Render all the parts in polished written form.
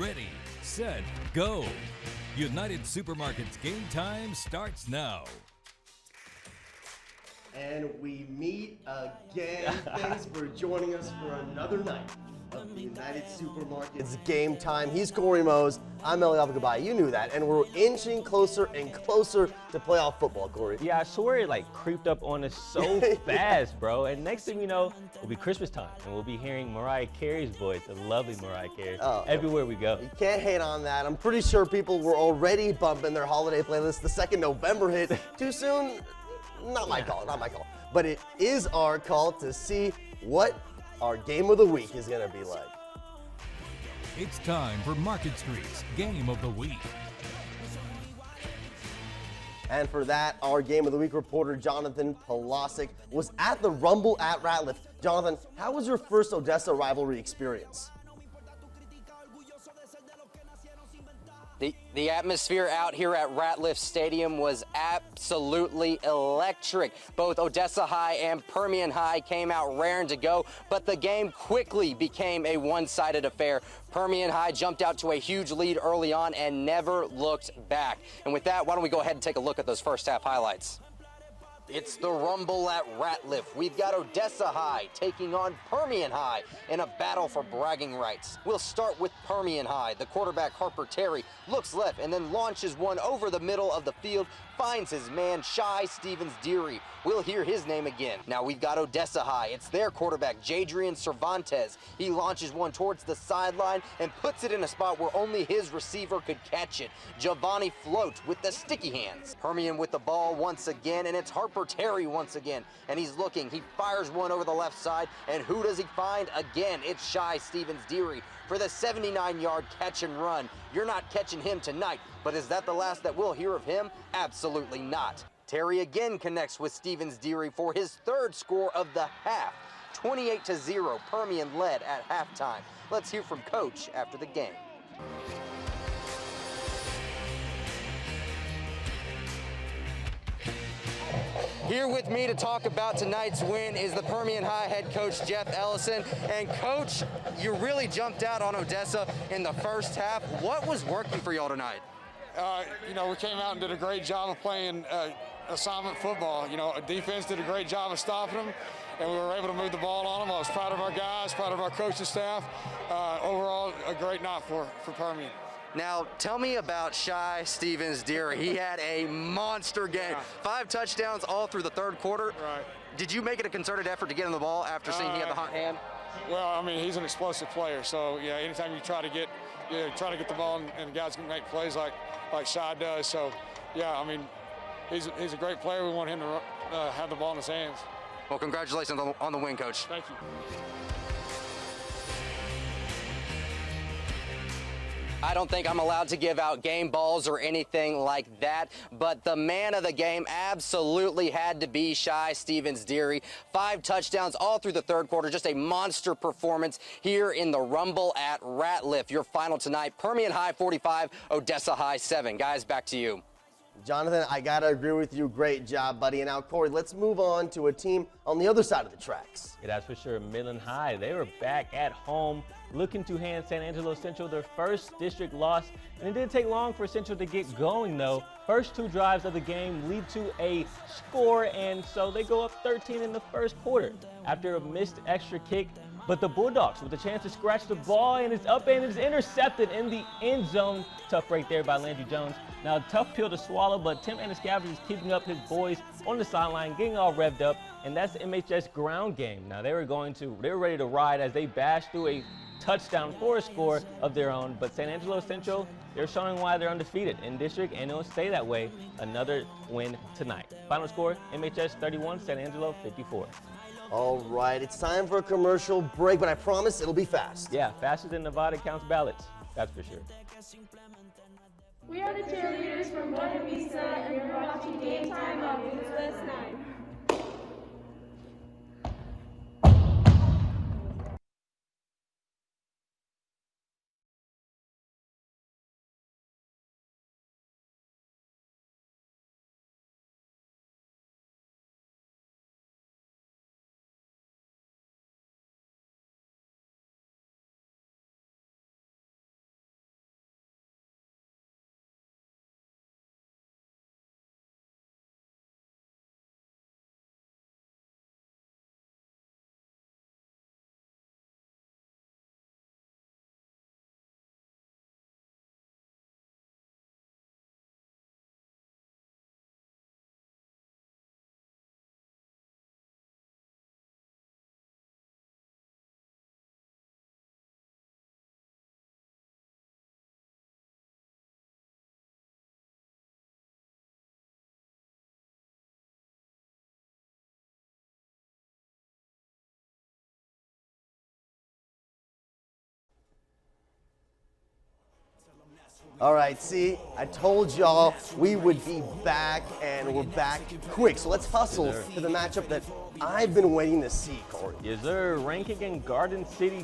Ready, set, go. United Supermarkets Game Time starts now. And we meet again. Thanks for joining us for another night of the United Supermarkets Game Time. He's Corey Mose. I'm Eli Alpha-Gabai. You knew that. And we're inching closer and closer to playoff football, Corey. Yeah, I swear it like creeped up on us so fast, bro. And next thing you know, it'll be Christmas time, and we'll be hearing Mariah Carey's voice, the lovely Mariah Carey, everywhere we go. You can't hate on that. I'm pretty sure people were already bumping their holiday playlist the second November hit. Too soon? Not my call, not my call. But it is our call to see what our game of the week is going to be like. It's time for Market Street's Game of the Week. And for that, our Game of the Week reporter, Jonathan Polasic, was at the Rumble at Ratliff. Jonathan, how was your first Odessa rivalry experience? The atmosphere out here at Ratliff Stadium was absolutely electric. Both Odessa High and Permian High came out raring to go, but the game quickly became a one-sided affair. Permian High jumped out to a huge lead early on and never looked back. And with that, why don't we go ahead and take a look at those first half highlights. It's the Rumble at Ratliff. We've got Odessa High taking on Permian High in a battle for bragging rights. We'll start with Permian High. The quarterback, Harper Terry, looks left and then launches one over the middle of the field, finds his man, Shy Stevens Deary. We'll hear his name again. Now we've got Odessa High. It's their quarterback, Jadrian Cervantes. He launches one towards the sideline and puts it in a spot where only his receiver could catch it. Giovanni Float with the sticky hands. Permian with the ball once again, and it's Harper Terry once again. And he's looking. He fires one over the left side, and who does he find? Again, it's Shy Stevens Deary for the 79-yard catch and run. You're not catching him tonight, but is that the last that we'll hear of him? Absolutely not. Terry again connects with Stevens Deary for his third score of the half. 28-0, Permian led at halftime. Let's hear from Coach after the game. Here with me to talk about tonight's win is the Permian High head coach, Jeff Ellison. And Coach, you really jumped out on Odessa in the first half. What was working for y'all tonight? We came out and did a great job of playing assignment football. Defense did a great job of stopping them, and we were able to move the ball on them. I was proud of our guys, proud of our coaching staff. Overall, a great night for Permian. Now, tell me about Shy Stevens Deary. He had a monster game. 5 touchdowns all through the third quarter. Right. Did you make it a concerted effort to get him the ball after seeing he had the hot hand? Well, he's an explosive player. So, yeah, anytime you try to get the ball and guys can make plays like Shy does. So, yeah, he's a great player. We want him to have the ball in his hands. Well, congratulations on the win, Coach. Thank you. I don't think I'm allowed to give out game balls or anything like that, but the man of the game absolutely had to be Shy Stevens Deary. 5 touchdowns all through the third quarter, just a monster performance here in the Rumble at Ratliff. Your final tonight, Permian High 45, Odessa High 7. Guys, back to you. Jonathan, I got to agree with you. Great job, buddy. And now, Corey, let's move on to a team on the other side of the tracks. Yeah, that's for sure. Midland High, they were back at home looking to hand San Angelo Central their first district loss. And it didn't take long for Central to get going, though. First 2 drives of the game lead to a score, and so they go up 13 in the first quarter after a missed extra kick. But the Bulldogs with a chance to scratch the ball, and it's up and it's intercepted in the end zone. Tough right there by Landry Jones. Now, a tough pill to swallow, but Tim Anascavage is keeping up his boys on the sideline, getting all revved up, and that's the MHS ground game. Now, they were ready to ride as they bashed through a touchdown for a score of their own, but San Angelo Central, they're showing why they're undefeated in district, and it'll stay that way. Another win tonight. Final score, MHS 31, San Angelo 54. All right, it's time for a commercial break, but I promise it'll be fast. Yeah, faster than Nevada counts ballots, that's for sure. We are the cheerleaders from Buena Vista, and you're watching Game Time on Useless 9. All right, see, I told y'all we would be back, and we're back quick. So let's hustle to the matchup that I've been waiting to see, Corey. Yes, sir. Rankin and Garden City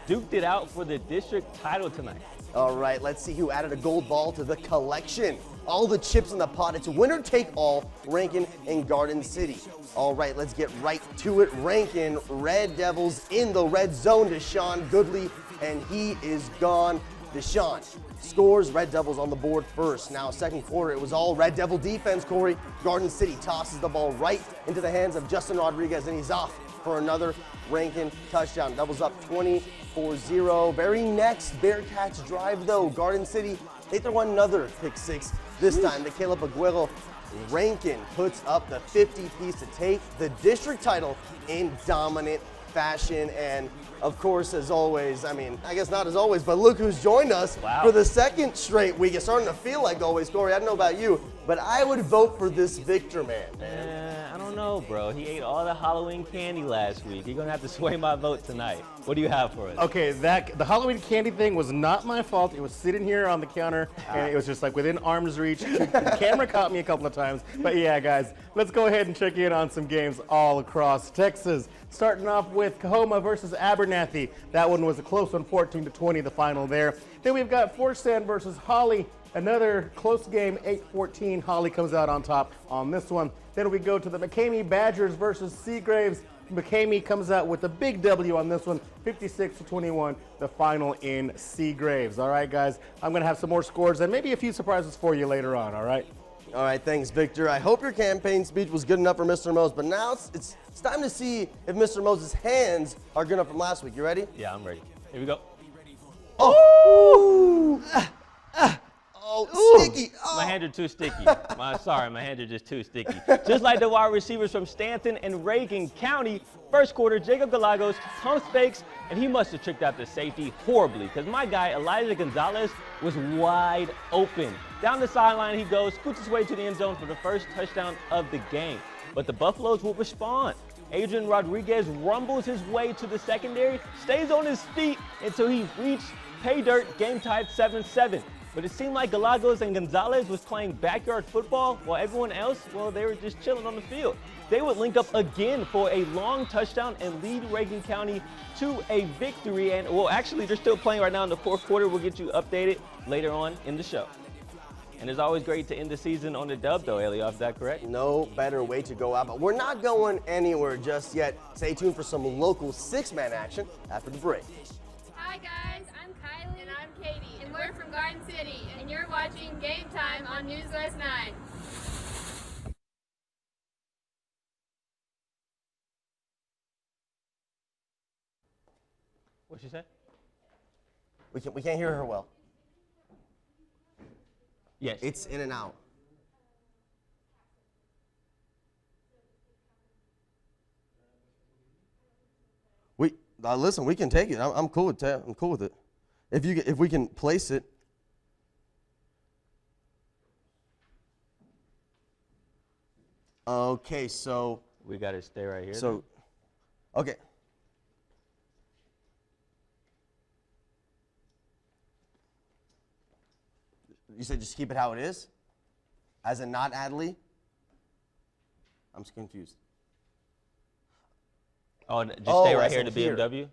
duked it out for the district title tonight. All right, let's see who added a gold ball to the collection. All the chips in the pot. It's winner take all, Rankin and Garden City. All right, let's get right to it. Rankin, Red Devils in the red zone. Deshaun Goodley, and he is gone. Deshaun scores, Red Devils on the board first. Now, second quarter, it was all Red Devil defense, Corey. Garden City tosses the ball right into the hands of Justin Rodriguez, and he's off for another Rankin touchdown. Devils up 20-0. Very next Bearcats drive, though. Garden City, they throw another pick six. This time to Caleb Aguero. Rankin puts up the 50-piece to take the district title in dominant fashion. And of course, as always, I mean, I guess not as always, but look who's joined us for the second straight week. It's starting to feel like always, Corey. I don't know about you, but I would vote for this Victor man. I don't know, bro. He ate all the Halloween candy last week. You're going to have to sway my vote tonight. What do you have for us? Okay, the Halloween candy thing was not my fault. It was sitting here on the counter, and it was just like within arm's reach. The camera caught me a couple of times. But yeah, guys, let's go ahead and check in on some games all across Texas. Starting off with Coahoma versus Abernathy. That one was a close one, 14-20, the final there. Then we've got Fort Stand versus Holly. Another close game, 8-14. Holly comes out on top on this one. Then we go to the McCamey Badgers versus Seagraves. McCamey comes out with a big W on this one, 56-21, the final in Seagraves. All right, guys, I'm going to have some more scores and maybe a few surprises for you later on, all right? All right, thanks, Victor. I hope your campaign speech was good enough for Mr. Mose, but now it's time to see if Mr. Mose's hands are good enough from last week. You ready? Yeah, I'm ready. Here we go. Oh! Sticky. Oh. My hands are too sticky. Sorry, my hands are just too sticky. Just like the wide receivers from Stanton and Reagan County, first quarter, Jacob Galagos pumps fakes, and he must have tricked out the safety horribly because my guy, Elijah Gonzalez, was wide open. Down the sideline he goes, scoots his way to the end zone for the first touchdown of the game. But the Buffaloes will respond. Adrian Rodriguez rumbles his way to the secondary, stays on his feet until he reached pay dirt, game tied 7-7. But it seemed like Galagos and Gonzalez was playing backyard football while everyone else, well, they were just chilling on the field. They would link up again for a long touchdown and lead Reagan County to a victory. And, well, actually, they're still playing right now in the fourth quarter. We'll get you updated later on in the show. And it's always great to end the season on a dub, though, Elioff. Is that correct? No better way to go out, but we're not going anywhere just yet. Stay tuned for some local six-man action after the break. Hi guys, I'm Kylie and I'm Katie, and we're from Garden City, and you're watching Game Time on News West 9. What'd she say? We can't hear her well. Yes. It's in and out. Listen, we can take it. I'm cool with that. I'm cool with it. If we can place it. Okay, so We got to stay right here. so okay. You said just keep it how it is? As in not Adley? I'm just confused. Oh, just stay right as here in to BMW?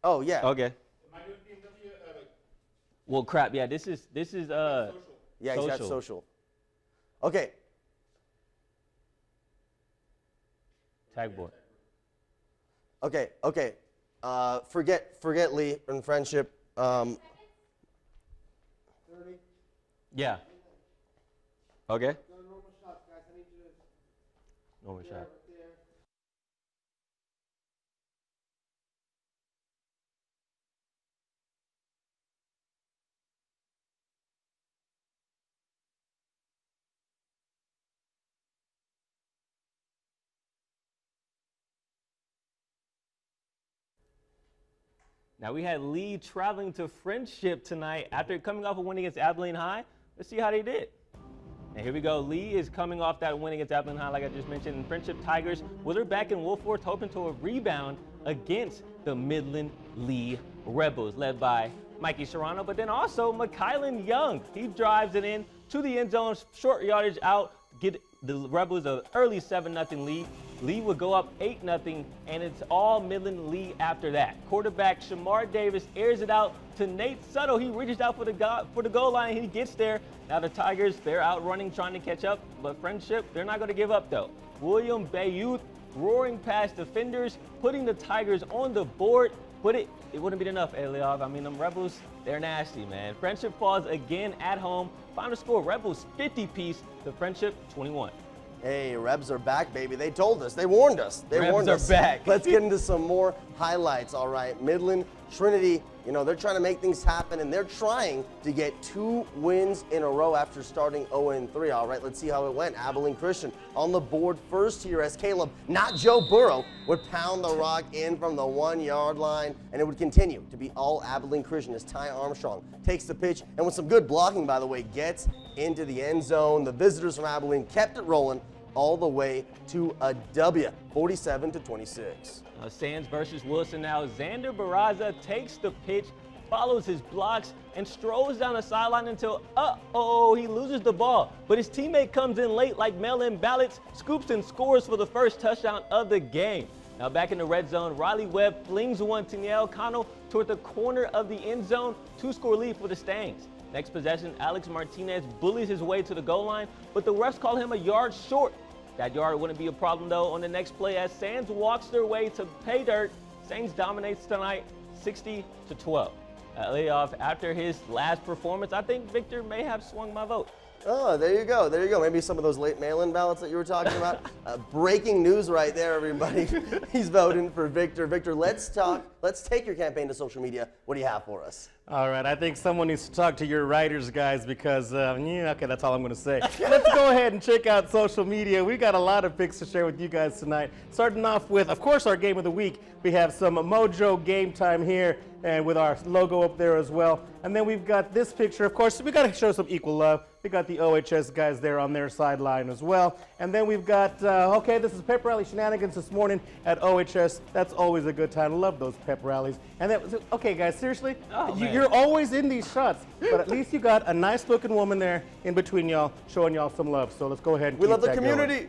Oh, yeah. Okay. Well, crap. Yeah, this is Yeah, he's got social. Okay. Tag board. Okay. Forget Lee and friendship. Yeah. Okay. Normal shot. Now we had Lee traveling to Friendship tonight after coming off a win against Abilene High. Let's see how they did. And here we go. Lee is coming off that win against Abilene High, like I just mentioned. And Friendship Tigers, well, they're back in Wolfforth, hoping to a rebound against the Midland Lee Rebels, led by Mikey Serrano, but then also McKylan Young. He drives it in to the end zone, short yardage out, get the Rebels an early 7-0 lead. Lee would go up 8-0, and it's all Midland Lee after that. Quarterback Shamar Davis airs it out to Nate Suttle. He reaches out for the goal line, and he gets there. Now the Tigers, they're out running, trying to catch up, but Friendship, they're not going to give up, though. William Bayouth roaring past defenders, putting the Tigers on the board, but it wouldn't be enough, Eliav. I mean, them Rebels, they're nasty, man. Friendship falls again at home. Final score, Rebels 50-piece, the Friendship 21. Hey, Rebs are back, baby. They told us. They warned us. They warned us. Rebs are back. Let's get into some more highlights, all right. Midland, Trinity, you know, they're trying to make things happen, and they're trying to get 2 wins in a row after starting 0-3. All right, let's see how it went. Abilene Christian on the board first here as Caleb, not Joe Burrow, would pound the rock in from the 1-yard line, and it would continue to be all Abilene Christian as Ty Armstrong takes the pitch, and with some good blocking, by the way, gets into the end zone. The visitors from Abilene kept it rolling all the way to a W, 47-26. Sands versus Wilson now. Xander Barraza takes the pitch, follows his blocks, and strolls down the sideline until, he loses the ball. But his teammate comes in late like mail-in ballots, scoops and scores for the first touchdown of the game. Now back in the red zone, Riley Webb flings one to Niel Connell toward the corner of the end zone, 2-score lead for the Stangs. Next possession, Alex Martinez bullies his way to the goal line, but the refs call him a yard short. That yard wouldn't be a problem, though, on the next play as Sands walks their way to pay dirt. Saints dominates tonight, 60-12. Layoff after his last performance, I think Victor may have swung my vote. Oh, there you go. There you go. Maybe some of those late mail-in ballots that you were talking about. Breaking news right there, everybody. He's voting for Victor. Victor, let's talk. Let's take your campaign to social media. What do you have for us? All right, I think someone needs to talk to your writers, guys, because, okay, that's all I'm going to say. Let's go ahead and check out social media. We got a lot of pics to share with you guys tonight. Starting off with, of course, our game of the week. We have some Mojo Game Time here, and with our logo up there as well. And then we've got this picture. Of course, we got to show some equal love. We got the OHS guys there on their sideline as well. And then we've got, this is pep rally shenanigans this morning at OHS. That's always a good time. Love those pep rallies. And that was, okay, guys, seriously, you're always in these shots, but at least you got a nice-looking woman there in between y'all, showing y'all some love. So let's go ahead and we love the community.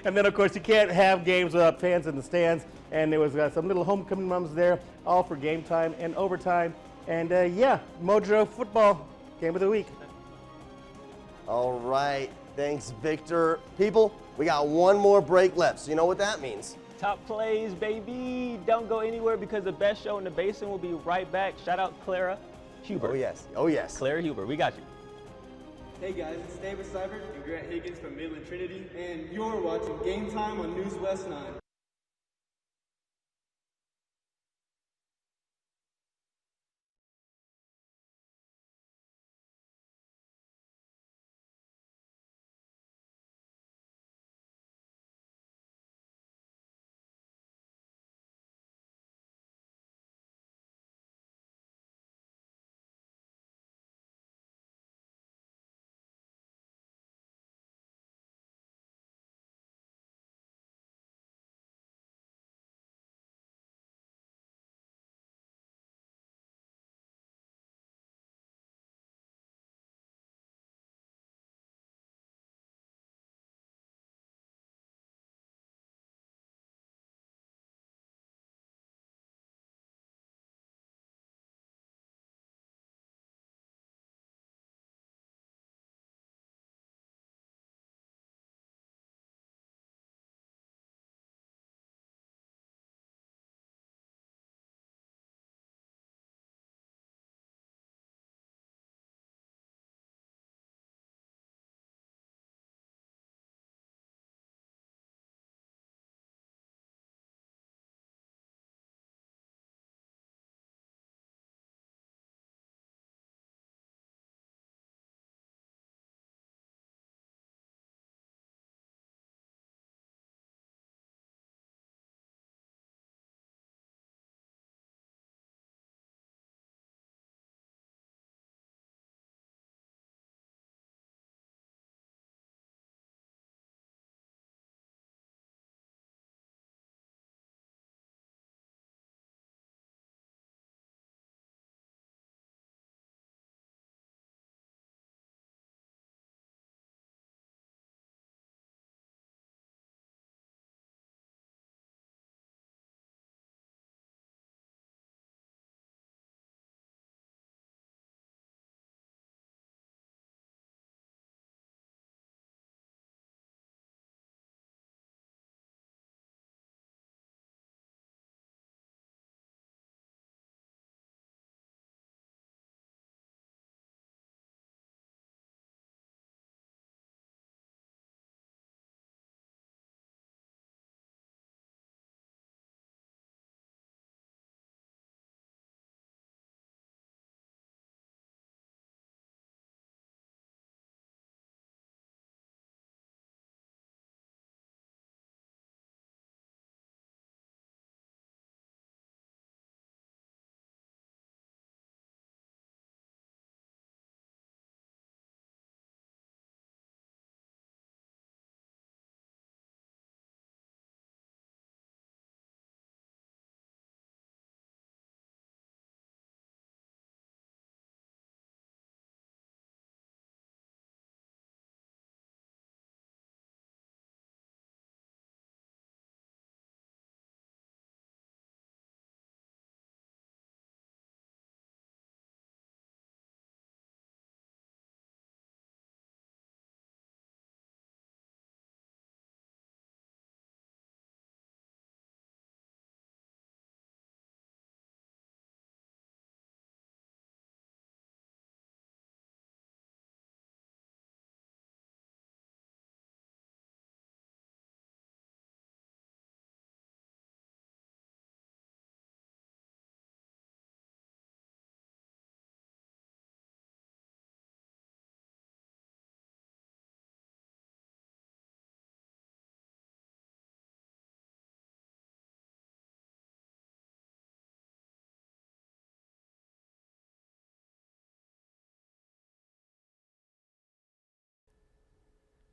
And then, of course, you can't have games without fans in the stands. And there was some little homecoming moms there, all for game time and overtime. And Mojo football game of the week. All right, thanks, Victor. People, we got one more break left, so you know what that means. Top plays, baby. Don't go anywhere because the best show in the basin will be right back. Shout out Clara Huber. Oh, yes. Oh, yes. Clara Huber, we got you. Hey guys, it's David Seibert and Grant Higgins from Midland Trinity, and you're watching Game Time on News West 9.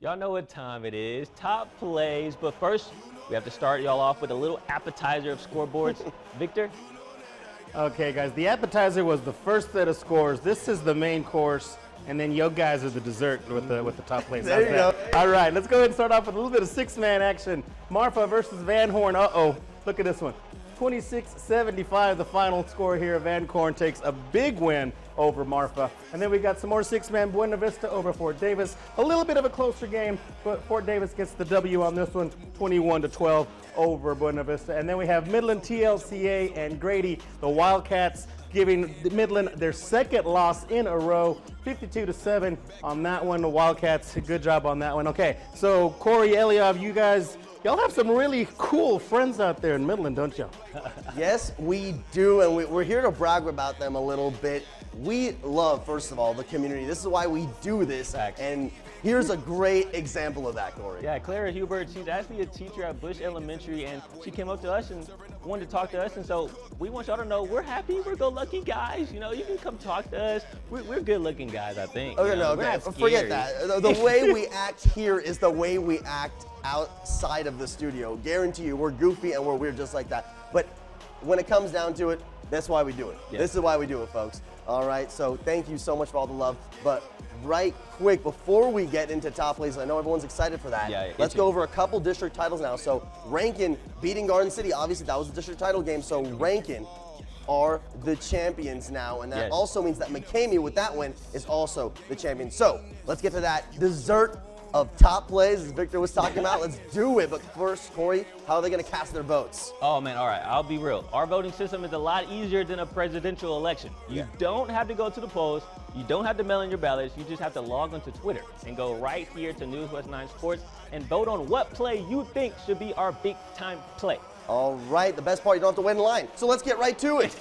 Y'all know what time it is. Top plays. But first, we have to start y'all off with a little appetizer of scoreboards. Victor? Okay, guys, the appetizer was the first set of scores. This is the main course, and then you guys are the dessert with the top plays. There you go. All right, let's go ahead and start off with a little bit of six-man action. Marfa versus Van Horn. Uh-oh, look at this one. 26-75, the final score here. Van Horn takes a big win over Marfa. And then we got some more six-man. Buena Vista over Fort Davis. A little bit of a closer game, but Fort Davis gets the W on this one, 21-12 over Buena Vista. And then we have Midland, TLCA, and Grady, the Wildcats, giving Midland their second loss in a row, 52-7 on that one. The Wildcats, good job on that one. Okay, so Corey, Eliav, you guys, y'all have some really cool friends out there in Midland, don't y'all? Yes, we do, and we're here to brag about them a little bit. We love, first of all, the community. This is why we do this, and here's a great example of that, Corey. Yeah, Clara Hubert, she's actually a teacher at Bush Elementary, and she came up to us and wanted to talk to us, and so we want y'all to know we're happy, we're go-lucky guys. You know, you can come talk to us. We're good-looking guys, I think. Okay, you know? no, okay, forget that. The way we act here is the way we act outside of the studio. Guarantee you, we're goofy and we're weird just like that. But when it comes down to it, that's why we do it. Yeah. This is why we do it, folks. All right, so thank you so much for all the love. But right quick, before we get into top plays, I know everyone's excited for that. Yeah, let's go over a couple district titles now. So Rankin beating Garden City, obviously that was the district title game. So Rankin are the champions now, and that also means that McCamey with that win is also the champion. So let's get to that dessert of top plays, as Victor was talking about. Let's do it. But first, Corey, how are they going to cast their votes? Oh, man, all right, I'll be real. Our voting system is a lot easier than a presidential election. You don't have to go to the polls. You don't have to mail in your ballots. You just have to log onto Twitter and go right here to News West 9 Sports and vote on what play you think should be our big-time play. All right, the best part, you don't have to wait in line. So let's get right to it.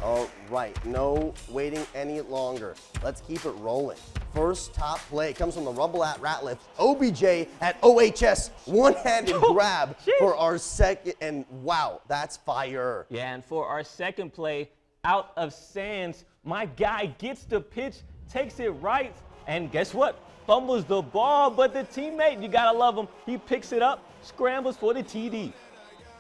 All right, no waiting any longer. Let's keep it rolling. First top play comes from the Rumble at Ratliff. OBJ at OHS, one-handed grab for our second, and wow, that's fire. Yeah, and for our second play, out of Sands, my guy gets the pitch, takes it right, and guess what? Fumbles the ball, but the teammate, you gotta love him, he picks it up, scrambles for the TD.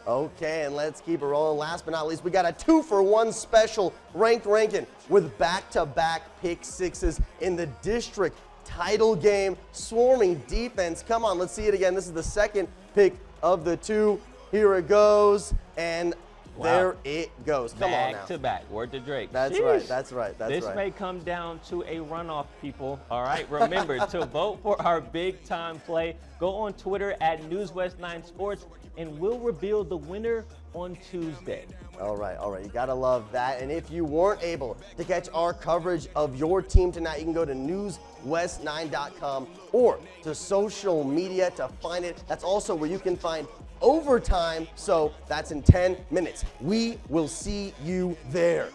Okay, and let's keep it rolling. Last but not least, we got a 2-for-1 special ranked Rankin with back-to-back pick sixes in the district title game. Swarming defense. Come on, let's see it again. This is the second pick of the two. Here it goes, and there it goes. Come on now. Back to back. Word to Drake. That's right. That's right. That's right. This may come down to a runoff, people. All right. Remember to vote for our big time play. Go on Twitter at NewsWest9 Sports, and we'll reveal the winner on Tuesday. All right. You gotta love that. And if you weren't able to catch our coverage of your team tonight, you can go to newswest9.com or to social media to find it. That's also where you can find overtime. So that's in 10 minutes. We will see you there.